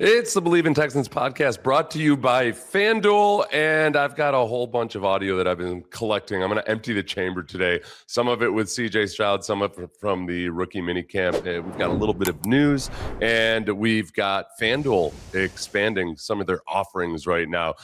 It's the Believe in Texans podcast brought to you by FanDuel, and I've got a whole bunch of audio that I've been collecting. I'm going to empty the chamber today. Some of it with CJ Stroud, some of it from the rookie minicamp. We've got a little bit of news, and we've got FanDuel expanding some of their offerings right now.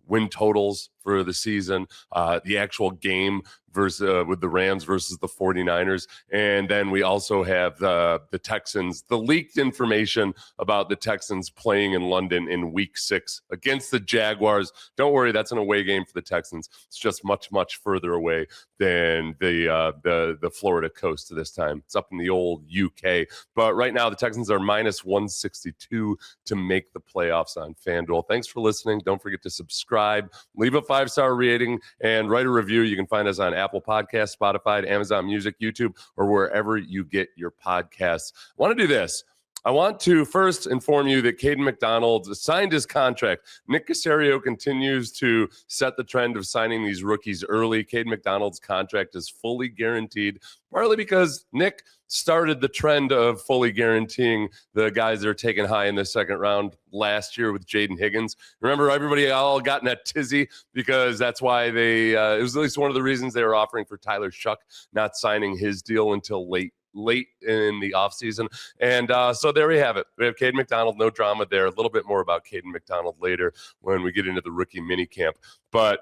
Win totals for the season, the actual game versus with the Rams versus the 49ers. And then we also have the Texans, the leaked information about the Texans playing in London in week 6 against the Jaguars. Don't worry, that's an away game for the Texans. It's just much, much further away than the Florida coast this time. It's up in the old UK. But right now, the Texans are minus 162 to make the playoffs on FanDuel. Thanks for listening. Don't forget to subscribe, leave a 5-star rating, and write a review. You can find us on Apple Podcasts, Spotify, Amazon Music, YouTube, or wherever you get your podcasts. I want to do this. I want to first inform you that Kaden McDonald signed his contract. Nick Caserio continues to set the trend of signing these rookies early. Kaden McDonald's contract is fully guaranteed, partly because Nick started the trend of fully guaranteeing the guys that are taken high in the second round last year with Jaden Higgins. Remember, everybody all got in that tizzy because that's why it was at least one of the reasons they were offering for Tyler Shuck, not signing his deal until late in the offseason. And so there we have it. We have Kaden McDonald, no drama there. A little bit more about Kaden McDonald later when we get into the rookie minicamp. But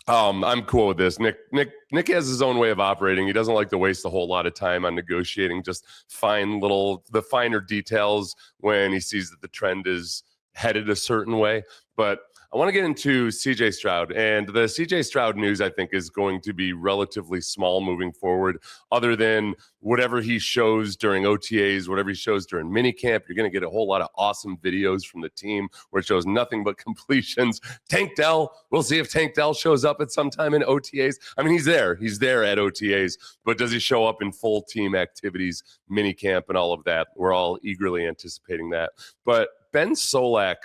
I'm cool with this. Nick has his own way of operating. He doesn't like to waste a whole lot of time on negotiating just the finer details when he sees that the trend is headed a certain way. But I want to get into CJ Stroud, and the CJ Stroud news, I think, is going to be relatively small moving forward, other than whatever he shows during OTAs, whatever he shows during minicamp. You're going to get a whole lot of awesome videos from the team where it shows nothing but completions. Tank Dell, we'll see if Tank Dell shows up at some time in OTAs. I mean, he's there at OTAs, but does he show up in full team activities, minicamp, and all of that? We're all eagerly anticipating that. But Ben Solak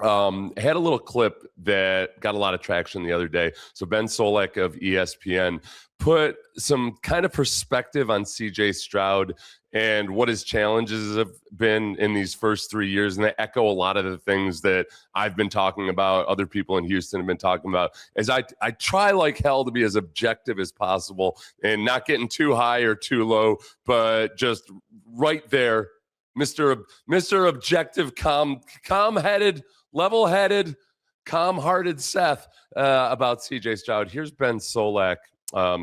had a little clip that got a lot of traction the other day. So Ben Solak of ESPN put some kind of perspective on CJ Stroud and what his challenges have been in these first 3 years. And they echo a lot of the things that I've been talking about, other people in Houston have been talking about, as I try like hell to be as objective as possible and not getting too high or too low, but just right there, Mr. Objective, calm-headed, level-headed, calm-hearted Seth about CJ Stroud. Here's Ben Solak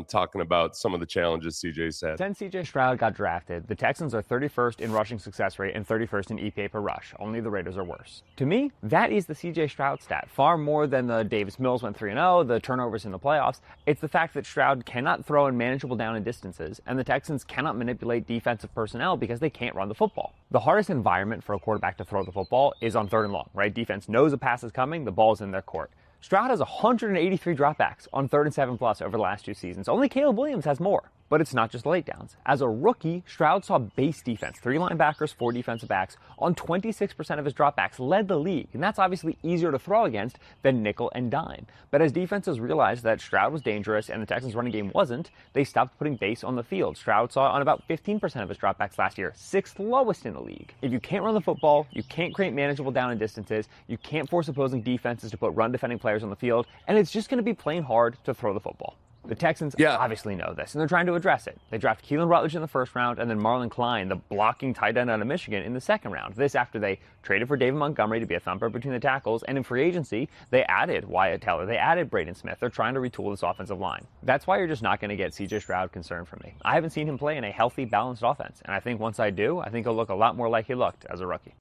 talking about some of the challenges CJ's had. Since CJ Stroud got drafted, the Texans are 31st in rushing success rate and 31st in EPA per rush. Only the Raiders are worse. To me, that is the CJ Stroud stat, far more than the Davis Mills went 3-0, the turnovers in the playoffs. It's the fact that Stroud cannot throw in manageable down and distances, and the Texans cannot manipulate defensive personnel because they can't run the football. The hardest environment for a quarterback to throw the football is on 3rd and long, right? Defense knows a pass is coming, the ball's in their court. Stroud has 183 dropbacks on 3rd and 7+ over the last 2 seasons. Only Caleb Williams has more. But it's not just late downs. As a rookie, Stroud saw base defense, 3 linebackers, 4 defensive backs, on 26% of his dropbacks, led the league. And that's obviously easier to throw against than nickel and dime. But as defenses realized that Stroud was dangerous and the Texans' running game wasn't, they stopped putting base on the field. Stroud saw on about 15% of his dropbacks last year, 6th lowest in the league. If you can't run the football, you can't create manageable down and distances, you can't force opposing defenses to put run defending players on the field, and it's just going to be plain hard to throw the football. The Texans obviously know this, and they're trying to address it. They draft Keelan Rutledge in the 1st round, and then Marlon Klein, the blocking tight end out of Michigan, in the 2nd round. This after they traded for David Montgomery to be a thumper between the tackles, and in free agency, they added Wyatt Teller. They added Braden Smith. They're trying to retool this offensive line. That's why you're just not going to get CJ Stroud concerned from me. I haven't seen him play in a healthy, balanced offense, and I think once I do, I think he'll look a lot more like he looked as a rookie.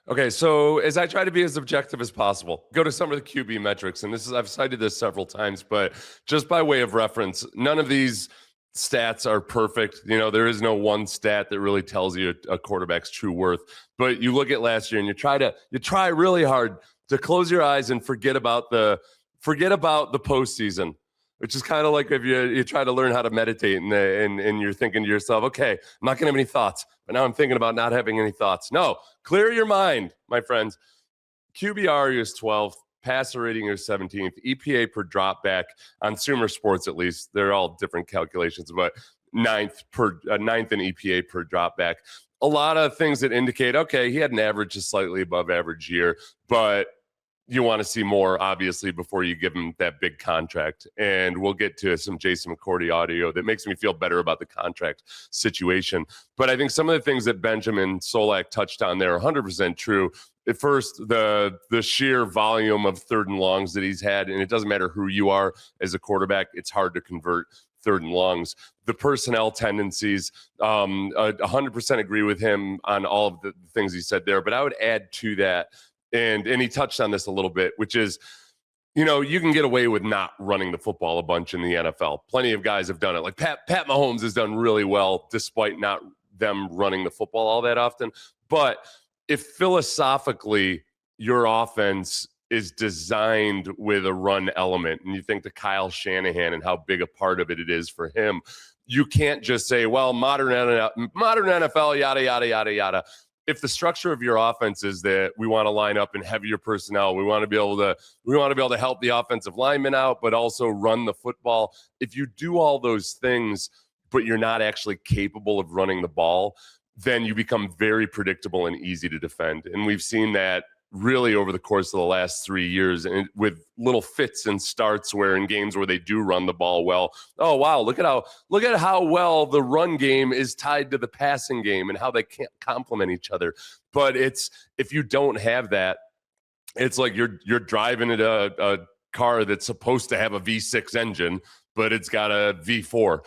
Okay, so as I try to be as objective as possible, go to some of the QB metrics, and I've cited this several times, but just by way of reference, none of these stats are perfect. You know, there is no one stat that really tells you a quarterback's true worth. But you look at last year and you try really hard to close your eyes and forget about the postseason. Which is kind of like if you try to learn how to meditate and you're thinking to yourself, okay, I'm not going to have any thoughts, but now I'm thinking about not having any thoughts. No, clear your mind, my friends. QBR is 12th, passer rating is 17th, EPA per drop back on Sumer Sports at least. They're all different calculations, but ninth in EPA per drop back. a lot of things that indicate, okay, he had an average to slightly above average year, but you want to see more, obviously, before you give him that big contract. And we'll get to some Jason McCourty audio that makes me feel better about the contract situation. But I think some of the things that Benjamin Solak touched on there are 100% true. At first, the sheer volume of third and longs that he's had, and it doesn't matter who you are as a quarterback, it's hard to convert third and longs. The personnel tendencies, 100% agree with him on all of the things he said there. But I would add to that, and he touched on this a little bit, which is, you can get away with not running the football a bunch in the NFL. Plenty of guys have done it. Like Pat Mahomes has done really well despite not them running the football all that often. But if philosophically your offense is designed with a run element, and you think to Kyle Shanahan and how big a part of it is for him, you can't just say, well, modern NFL, yada, yada, yada, yada. If the structure of your offense is that we want to line up in heavier personnel, we want to be able to help the offensive linemen out, but also run the football. If you do all those things, but you're not actually capable of running the ball, then you become very predictable and easy to defend. And we've seen that really over the course of the last 3 years, and with little fits and starts where in games where they do run the ball well, oh wow, look at how well the run game is tied to the passing game and how they can't complement each other. But if you don't have that, it's like you're driving a car that's supposed to have a V6 engine, but it's got a V4,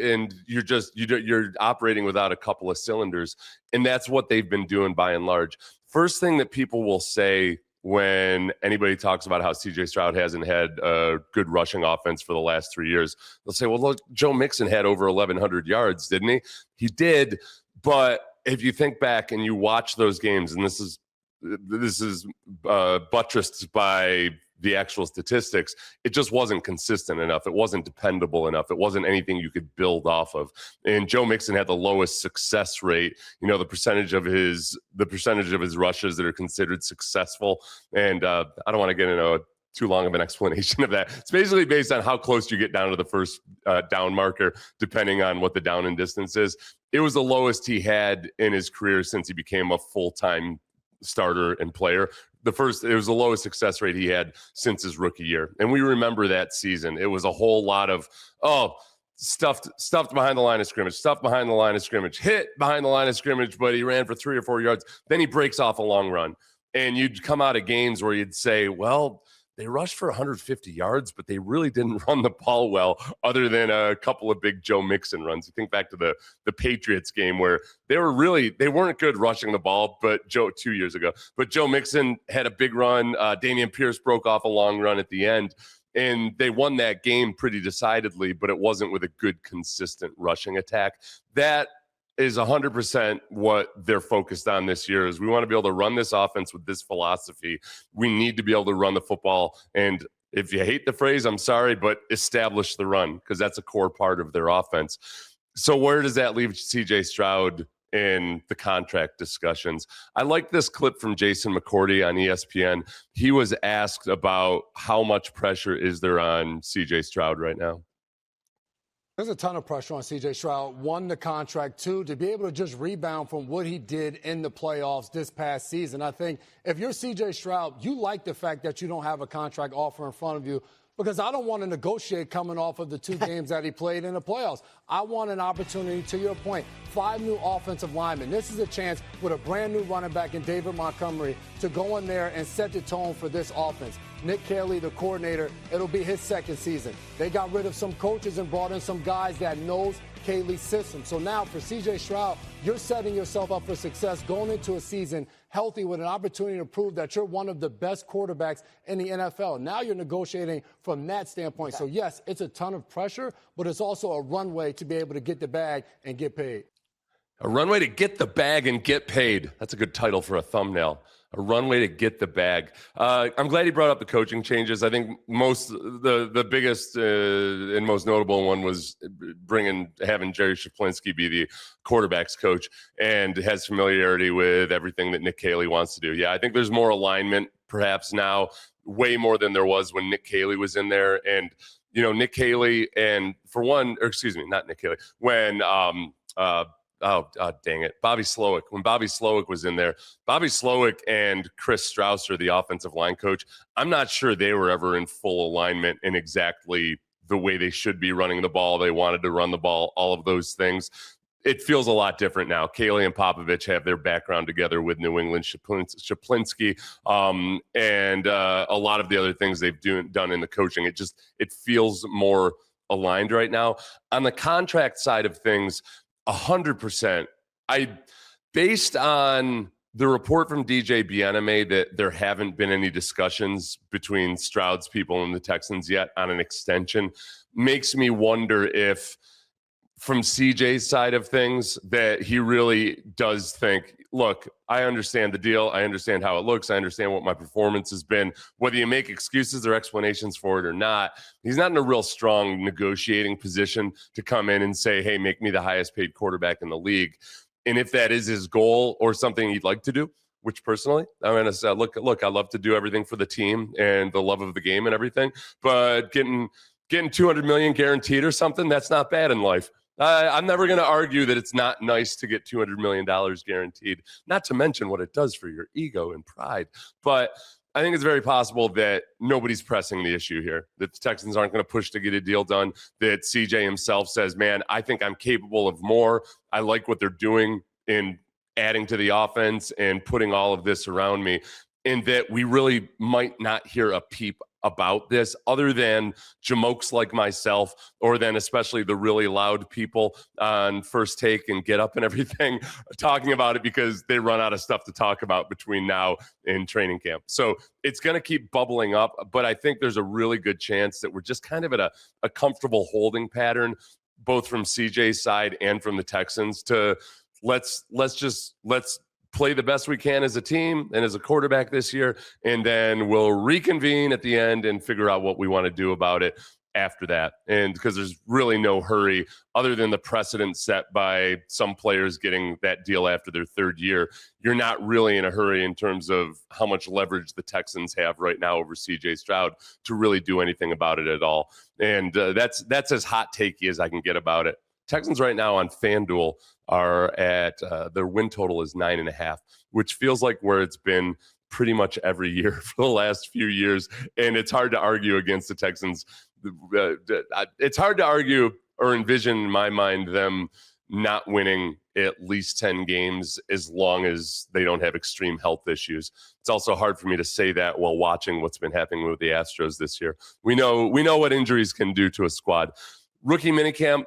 and you're operating without a couple of cylinders, and that's what they've been doing by and large. First thing that people will say when anybody talks about how CJ Stroud hasn't had a good rushing offense for the last 3 years, they'll say, well, look, Joe Mixon had over 1,100 yards, didn't he? He did, but if you think back and you watch those games, and this is buttressed by the actual statistics, it just wasn't consistent enough. It wasn't dependable enough. It wasn't anything you could build off of. And Joe Mixon had the lowest success rate, the percentage of his rushes that are considered successful. And I don't want to get into too long of an explanation of that. It's basically based on how close you get down to the first down marker, depending on what the down and distance is. It was the lowest he had in his career since he became a full-time starter and player. It was the lowest success rate he had since his rookie year. And we remember that season. It was a whole lot of, stuffed behind the line of scrimmage, hit behind the line of scrimmage, but he ran for 3 or 4 yards. Then he breaks off a long run. And you'd come out of games where you'd say, well, they rushed for 150 yards, but they really didn't run the ball well, other than a couple of big Joe Mixon runs. You think back to the Patriots game where they weren't good rushing the ball, but 2 years ago. But Joe Mixon had a big run. Dameon Pierce broke off a long run at the end, and they won that game pretty decidedly, but it wasn't with a good, consistent rushing attack. That is 100% what they're focused on this year. Is we want to be able to run this offense with this philosophy. We need to be able to run the football. And if you hate the phrase, I'm sorry, but establish the run, because that's a core part of their offense. So where does that leave CJ Stroud in the contract discussions? I like this clip from Jason McCourty on ESPN. He was asked about how much pressure is there on CJ Stroud right now. There's a ton of pressure on C.J. Stroud. 1, the contract. 2, to be able to just rebound from what he did in the playoffs this past season. I think if you're C.J. Stroud, you like the fact that you don't have a contract offer in front of you, because I don't want to negotiate coming off of the 2 games that he played in the playoffs. I want an opportunity, to your point, 5 new offensive linemen. This is a chance with a brand new running back in David Montgomery to go in there and set the tone for this offense. Nick Caley, the coordinator, it'll be his second season. They got rid of some coaches and brought in some guys that knows Caley's system. So now for C.J. Stroud, you're setting yourself up for success going into a season healthy with an opportunity to prove that you're one of the best quarterbacks in the NFL. Now you're negotiating from that standpoint. So, yes, it's a ton of pressure, but it's also a runway to be able to get the bag and get paid. A runway to get the bag and get paid. That's a good title for a thumbnail. A runway to get the bag. I'm glad he brought up the coaching changes. I think the biggest and most notable one was having Jerry Shaflinski be the quarterback's coach and has familiarity with everything that Nick Caley wants to do. Yeah, I think there's more alignment perhaps now, way more than there was when Nick Caley was in there. And, Nick Caley, and for one, or excuse me, not Nick Caley, when dang it, Bobby Slowick. When Bobby Slowick was in there, Bobby Slowick and Chris Strausser, the offensive line coach, I'm not sure they were ever in full alignment in exactly the way they should be running the ball. They wanted to run the ball, all of those things. It feels a lot different now. Kaylee and Popovich have their background together with New England, Shaplinsky, and a lot of the other things they've done in the coaching. It feels more aligned right now. On the contract side of things, 100%. Based on the report from DJ Bieniemy that there haven't been any discussions between Stroud's people and the Texans yet on an extension, makes me wonder if, from CJ's side of things, that he really does think, look, I understand the deal. I understand how it looks. I understand what my performance has been. Whether you make excuses or explanations for it or not, he's not in a real strong negotiating position to come in and say, hey, make me the highest paid quarterback in the league. And if that is his goal or something he'd like to do, which personally, I'm going to say, look, I love to do everything for the team and the love of the game and everything, but getting $200 million guaranteed or something, that's not bad in life. I'm never going to argue that it's not nice to get $200 million guaranteed, not to mention what it does for your ego and pride. But I think it's very possible that nobody's pressing the issue here, that the Texans aren't going to push to get a deal done, that CJ himself says, man, I think I'm capable of more. I like what they're doing in adding to the offense and putting all of this around me, and that we really might not hear a peep about this other than jamokes like myself, or then especially the really loud people on First Take and Get Up and everything talking about it, because they run out of stuff to talk about between now and training camp. So it's going to keep bubbling up, but I think there's a really good chance that we're just kind of at a comfortable holding pattern, both from CJ's side and from the Texans, to let's play the best we can as a team and as a quarterback this year, and then we'll reconvene at the end and figure out what we want to do about it after that. And because there's really no hurry other than the precedent set by some players getting that deal after their third year. You're not really in a hurry in terms of how much leverage the Texans have right now over CJ Stroud to really do anything about it at all. And that's as hot takey as I can get about it. Texans right now on FanDuel are at their win total is 9.5, which feels like where it's been pretty much every year for the last few years. And it's hard to argue against the Texans. It's hard to argue or envision in my mind them not winning at least 10 games as long as they don't have extreme health issues. It's also hard for me to say that while watching what's been happening with the Astros this year. We know what injuries can do to a squad. Rookie minicamp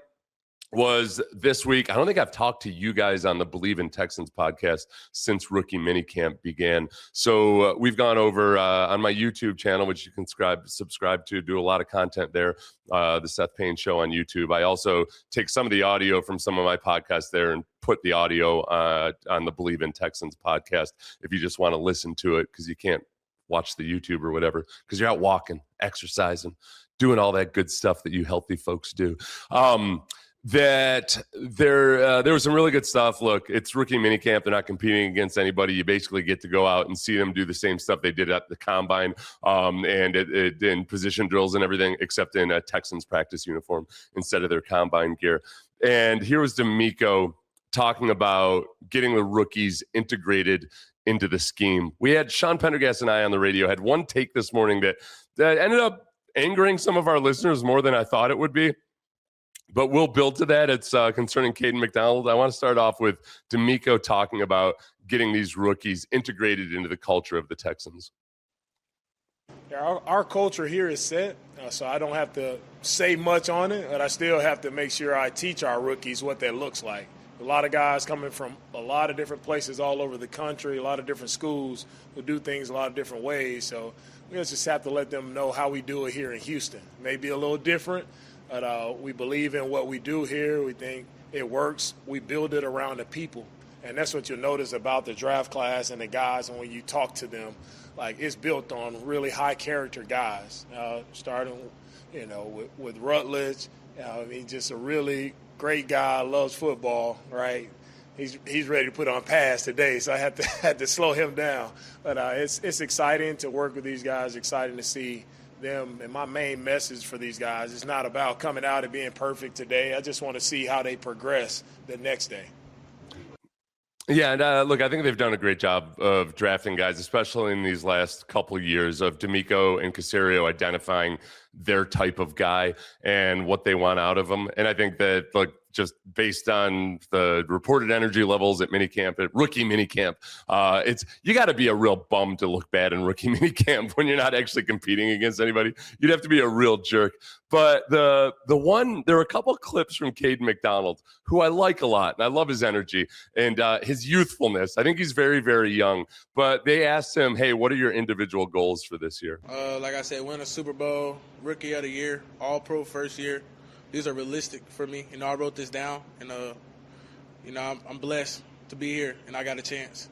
was this week. I don't think I've talked to you guys on the Believe in Texans podcast since rookie minicamp began. So we've gone over on my YouTube channel, which you can subscribe to, do a lot of content there, the Seth Payne Show on YouTube. I also take some of the audio from some of my podcasts there and put the audio on the Believe in Texans podcast if you just want to listen to it, because you can't watch the YouTube or whatever because you're out walking, exercising, doing all that good stuff that you healthy folks do. That there was some really good stuff. Look, it's rookie minicamp. They're not competing against anybody. You basically get to go out and see them do the same stuff they did at the combine and in position drills and everything, except in a Texans practice uniform instead of their combine gear. And here was DeMeco talking about getting the rookies integrated into the scheme. We had Sean Pendergast and I on the radio, had one take this morning that ended up angering some of our listeners more than I thought it would be. But we'll build to that. It's concerning Kaden McDonald. I want to start off with DeMeco talking about getting these rookies integrated into the culture of the Texans. Yeah, our culture here is set, so I don't have to say much on it, but I still have to make sure I teach our rookies what that looks like. A lot of guys coming from a lot of different places all over the country, a lot of different schools who do things a lot of different ways. So we just have to let them know how we do it here in Houston. Maybe a little different. But we believe in what we do here. We think it works. We build it around the people. And that's what you'll notice about the draft class and the guys. And when you talk to them, like, it's built on really high character guys, starting, with Rutledge. Just a really great guy, loves football, right? He's ready to put on pass today, so I had to slow him down. But it's exciting to work with these guys, exciting to see them. And my main message for these guys is not about coming out and being perfect today. I just want to see how they progress the next day. Yeah, and look, I think they've done a great job of drafting guys, especially in these last couple of years of DeMeco and Caserio identifying their type of guy and what they want out of them. And I think that, look, just based on the reported energy levels at rookie minicamp, it's you got to be a real bum to look bad in rookie minicamp when you're not actually competing against anybody. You'd have to be a real jerk. But there are a couple clips from Kaden McDonald, who I like a lot, and I love his energy and his youthfulness. I think he's very, very young. But they asked him, hey, what are your individual goals for this year? Like I said, win a Super Bowl, Rookie of the Year, All-Pro first year. These are realistic for me. I wrote this down, and, I'm blessed to be here, and I got a chance.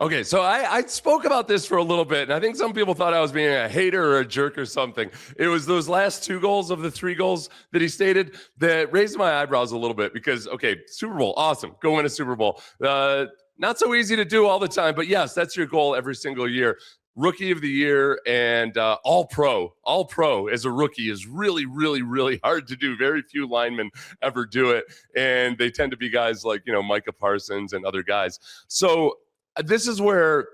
Okay, so I spoke about this for a little bit, and I think some people thought I was being a hater or a jerk or something. It was those last 2 goals of the 3 goals that he stated that raised my eyebrows a little bit because, okay, Super Bowl, awesome. Go win a Super Bowl. Not so easy to do all the time, but yes, that's your goal every single year. Rookie of the Year and all-pro as a rookie is really, really, really hard to do. Very few linemen ever do it, and they tend to be guys like, Micah Parsons and other guys. So this is where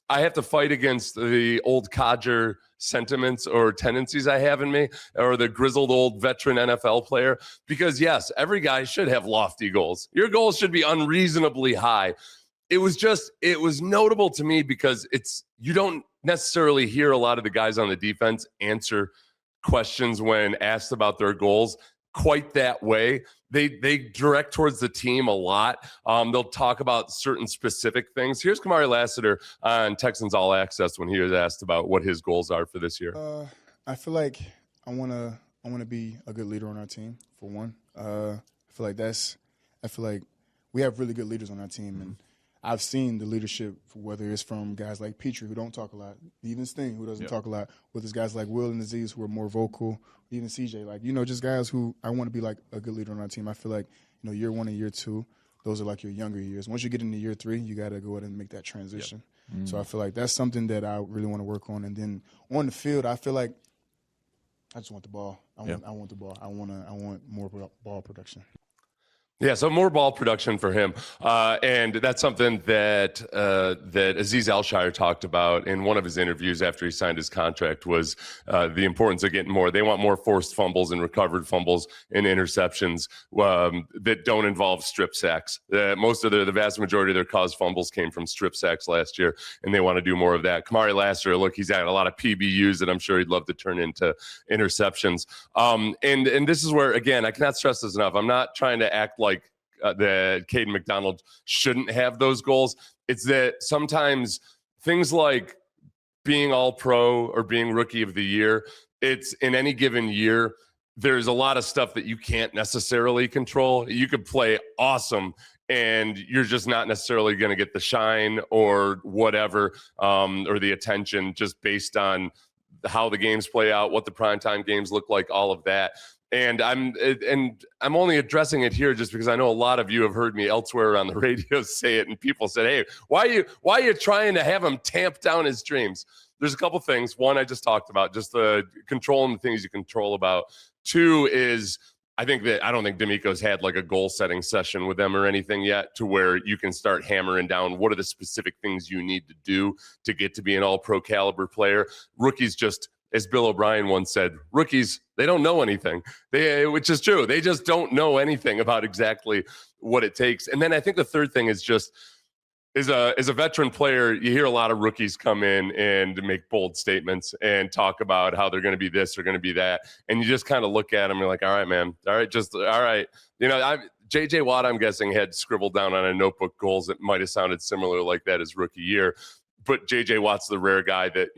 I have to fight against the old codger sentiments or tendencies I have in me, or the grizzled old veteran NFL player, because yes, every guy should have lofty goals. Your goals should be unreasonably high. It was notable to me because you don't necessarily hear a lot of the guys on the defense answer questions when asked about their goals quite that way. They direct towards the team a lot. They'll talk about certain specific things. Here's Kamari Lassiter on Texans All Access when he was asked about what his goals are for this year. I feel like I want to be a good leader on our team, for one. I feel like we have really good leaders on our team, and I've seen the leadership, whether it's from guys like Petrie, who don't talk a lot, even Sting, who doesn't talk a lot, whether it's guys like Will and Aziz, who are more vocal, even CJ, just guys who I want to be like a good leader on our team. I feel like, year 1 and year 2, those are like your younger years. Once you get into year 3, you got to go ahead and make that transition. Yep. So I feel like that's something that I really want to work on. And then on the field, I feel like I just want the ball. I want the ball. I want more ball production. Yeah, so more ball production for him, and that's something that Aziz Al-Shaair talked about in one of his interviews after he signed his contract, was the importance of getting more. They want more forced fumbles and recovered fumbles and interceptions that don't involve strip sacks. The vast majority of their caused fumbles came from strip sacks last year, and they want to do more of that. Kamari Lassiter, look, he's had a lot of PBUs that I'm sure he'd love to turn into interceptions. And this is where, again, I cannot stress this enough. I'm not trying to act like that Kaden McDonald shouldn't have those goals. It's that sometimes things like being all-pro or being rookie of the year, it's in any given year, there's a lot of stuff that you can't necessarily control. You could play awesome and you're just not necessarily going to get the shine or whatever, or the attention just based on how the games play out, what the primetime games look like, all of that. And I'm only addressing it here just because I know a lot of you have heard me elsewhere on the radio say it, and people said, "Hey, why are you trying to have him tamp down his dreams?" There's a couple things. One, I just talked about, just the controlling the things you control about. 2 is I don't think DeMeco's had like a goal setting session with them or anything yet to where you can start hammering down what are the specific things you need to do to get to be an all-pro caliber player. Rookies just, as Bill O'Brien once said, rookies, they don't know anything, which is true. They just don't know anything about exactly what it takes. And then I think the third thing is just, as a veteran player, you hear a lot of rookies come in and make bold statements and talk about how they're going to be this or going to be that. And you just kind of look at them and you're like, all right, man, all right. J.J. Watt, I'm guessing, had scribbled down on a notebook goals that might have sounded similar like that his rookie year. But J.J. Watt's the rare guy that,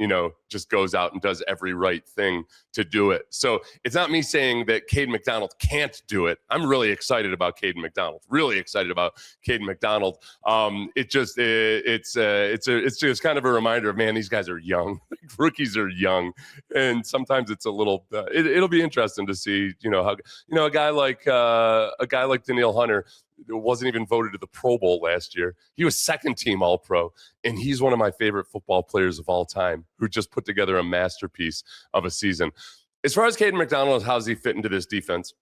just goes out and does every right thing to do it. So it's not me saying that Kaden McDonald can't do it. I'm really excited about Kaden McDonald. It's just kind of a reminder of, man, these guys are young. Rookies are young, and sometimes it's a little. It'll be interesting to see, how a guy like Danielle Hunter wasn't even voted to the Pro Bowl last year. He was second team All-Pro, and he's one of my favorite football players of all time who just put together a masterpiece of a season. As far as Kaden McDonald, how does he fit into this defense?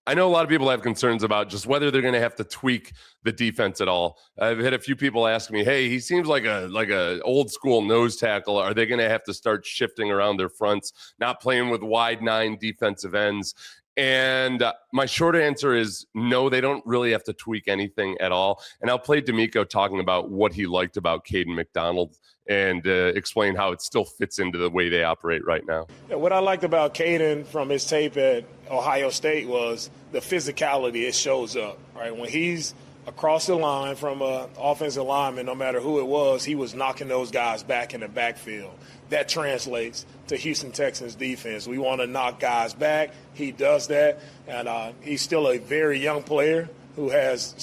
I know a lot of people have concerns about just whether they're going to have to tweak the defense at all. I've had a few people ask me, "Hey, he seems like a old school nose tackle. Are they going to have to start shifting around their fronts, not playing with wide 9 defensive ends?" And my short answer is no, they don't really have to tweak anything at all. And I'll play DeMeco talking about what he liked about Kaden McDonald and explain how it still fits into the way they operate right now. Yeah, what I liked about Kaden from his tape at Ohio State was the physicality. It shows up, right? When he's across the line from an offensive lineman, no matter who it was, he was knocking those guys back in the backfield. That translates to Houston Texans defense. We want to knock guys back. He does that, and he's still a very young player who has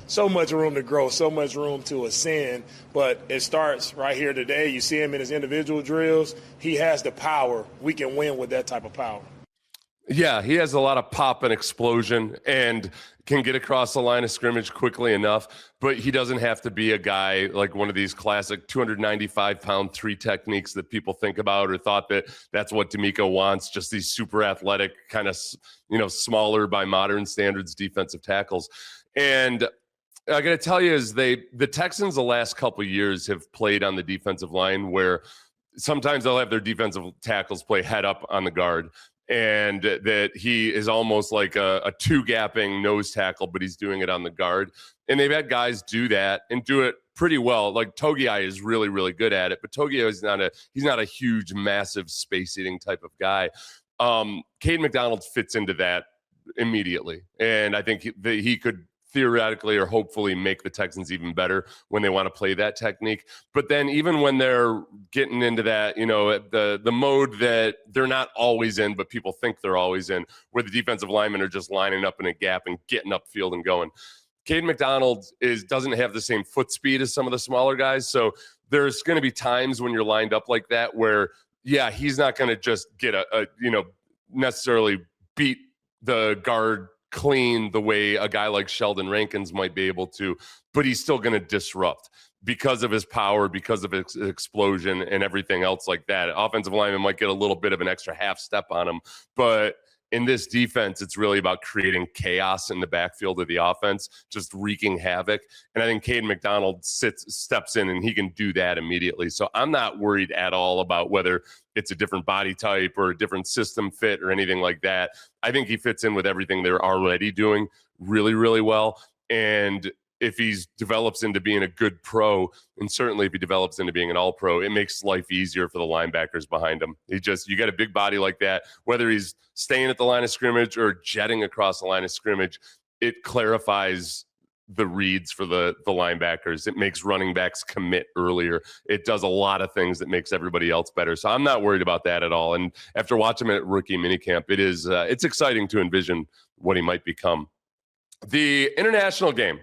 so much room to grow, so much room to ascend. But it starts right here today. You see him in his individual drills. He has the power. We can win with that type of power. Yeah, he has a lot of pop and explosion and can get across the line of scrimmage quickly enough, but he doesn't have to be a guy like one of these classic 295-pound 3 techniques that people think about or thought that that's what DeMeco wants, just these super athletic, kind of, smaller by modern standards defensive tackles. And I got to tell you is the Texans the last couple of years have played on the defensive line where sometimes they'll have their defensive tackles play head up on the guard, and that he is almost like a 2-gapping nose tackle, but he's doing it on the guard. And they've had guys do that and do it pretty well. Like Togiai is really, really good at it, but Togiai is he's not a huge, massive space-eating type of guy. Kaden McDonald fits into that immediately, and I think he could theoretically or hopefully make the Texans even better when they want to play that technique. But then even when they're getting into that, the mode that they're not always in, but people think they're always in, where the defensive linemen are just lining up in a gap and getting upfield and going. Kaden McDonald doesn't have the same foot speed as some of the smaller guys. So there's going to be times when you're lined up like that where, yeah, he's not going to just get necessarily beat the guard clean the way a guy like Sheldon Rankins might be able to, but he's still going to disrupt because of his power, because of his explosion and everything else like that. Offensive lineman might get a little bit of an extra half step on him, but in this defense, it's really about creating chaos in the backfield of the offense, just wreaking havoc. And I think Kaden McDonald steps in and he can do that immediately. So I'm not worried at all about whether it's a different body type or a different system fit or anything like that. I think he fits in with everything they're already doing really, really well. And if he develops into being a good pro, and certainly if he develops into being an all-pro, it makes life easier for the linebackers behind him. You got a big body like that, whether he's staying at the line of scrimmage or jetting across the line of scrimmage, it clarifies the reads for the linebackers. It makes running backs commit earlier. It does a lot of things that makes everybody else better. So I'm not worried about that at all. And after watching him at rookie minicamp, it's exciting to envision what he might become. The international game.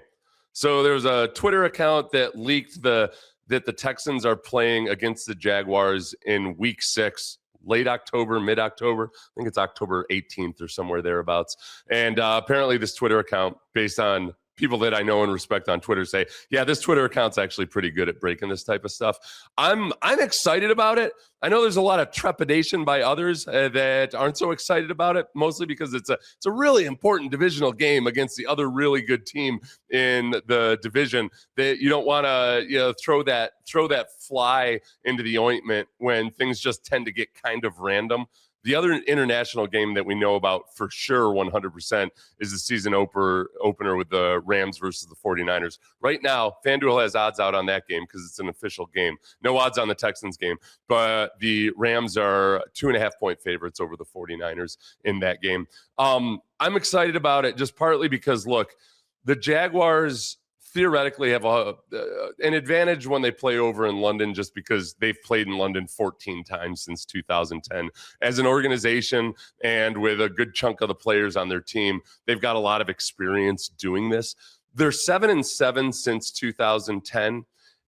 So there was a Twitter account that leaked that the Texans are playing against the Jaguars in week 6, late October, mid-October. I think it's October 18th or somewhere thereabouts. And apparently this Twitter account, based on people that I know and respect on Twitter, say, yeah, this Twitter account's actually pretty good at breaking this type of stuff. I'm excited about it. I know there's a lot of trepidation by others that aren't so excited about it, mostly because it's a really important divisional game against the other really good team in the division that you don't want to throw that fly into the ointment when things just tend to get kind of random. The other international game that we know about for sure 100% is the season opener with the Rams versus the 49ers. Right now, FanDuel has odds out on that game because it's an official game. No odds on the Texans game, but the Rams are 2.5-point favorites over the 49ers in that game. I'm excited about it just partly because, look, the Jaguars theoretically have an advantage when they play over in London just because they've played in London 14 times since 2010. As an organization and with a good chunk of the players on their team, they've got a lot of experience doing this. They're 7-7 since 2010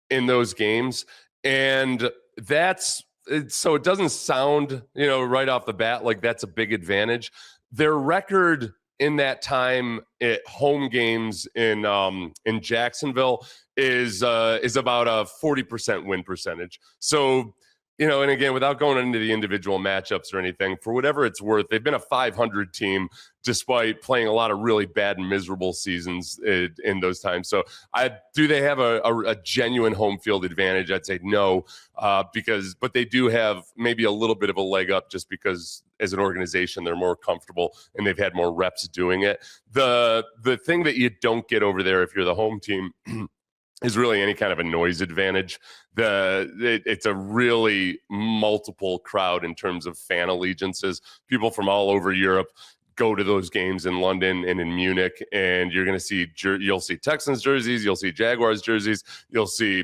in those games. And so it doesn't sound, right off the bat like that's a big advantage. Their record in that time at home games in Jacksonville is about a 40% win percentage. So and again, without going into the individual matchups or anything, for whatever it's worth, they've been a 500 team despite playing a lot of really bad and miserable seasons in those times. So do they have a genuine home field advantage? I'd say no, but they do have maybe a little bit of a leg up just because as an organization, they're more comfortable and they've had more reps doing it. The thing that you don't get over there if you're the home team is really any kind of a noise advantage. It's a really multiple crowd in terms of fan allegiances. People from all over Europe go to those games in London and in Munich, and you're going to see you'll see Texans jerseys, you'll see Jaguars jerseys, you'll see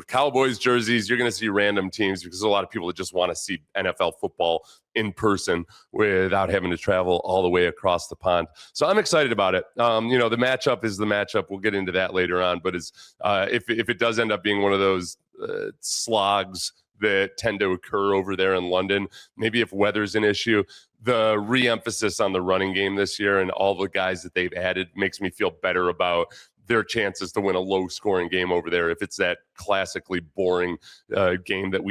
Cowboys jerseys. You're going to see random teams because there's a lot of people that just want to see NFL football in person without having to travel all the way across the pond. So I'm excited about it. The matchup is the matchup. We'll get into that later on, but if it does end up being one of those slogs that tend to occur over there in London, maybe if weather's an issue, the re-emphasis on the running game this year and all the guys that they've added makes me feel better about their chances to win a low-scoring game over there if it's that classically boring game that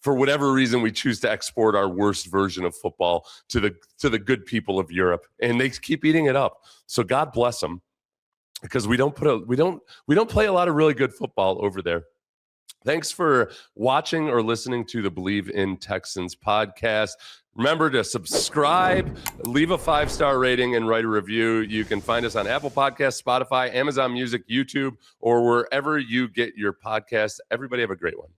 for whatever reason, we choose to export our worst version of football to the good people of Europe, and they keep eating it up. So God bless them, because we don't play a lot of really good football over there. Thanks for watching or listening to the Believe in Texans podcast. Remember to subscribe, leave a 5-star rating, and write a review. You can find us on Apple Podcasts, Spotify, Amazon Music, YouTube, or wherever you get your podcasts. Everybody have a great one.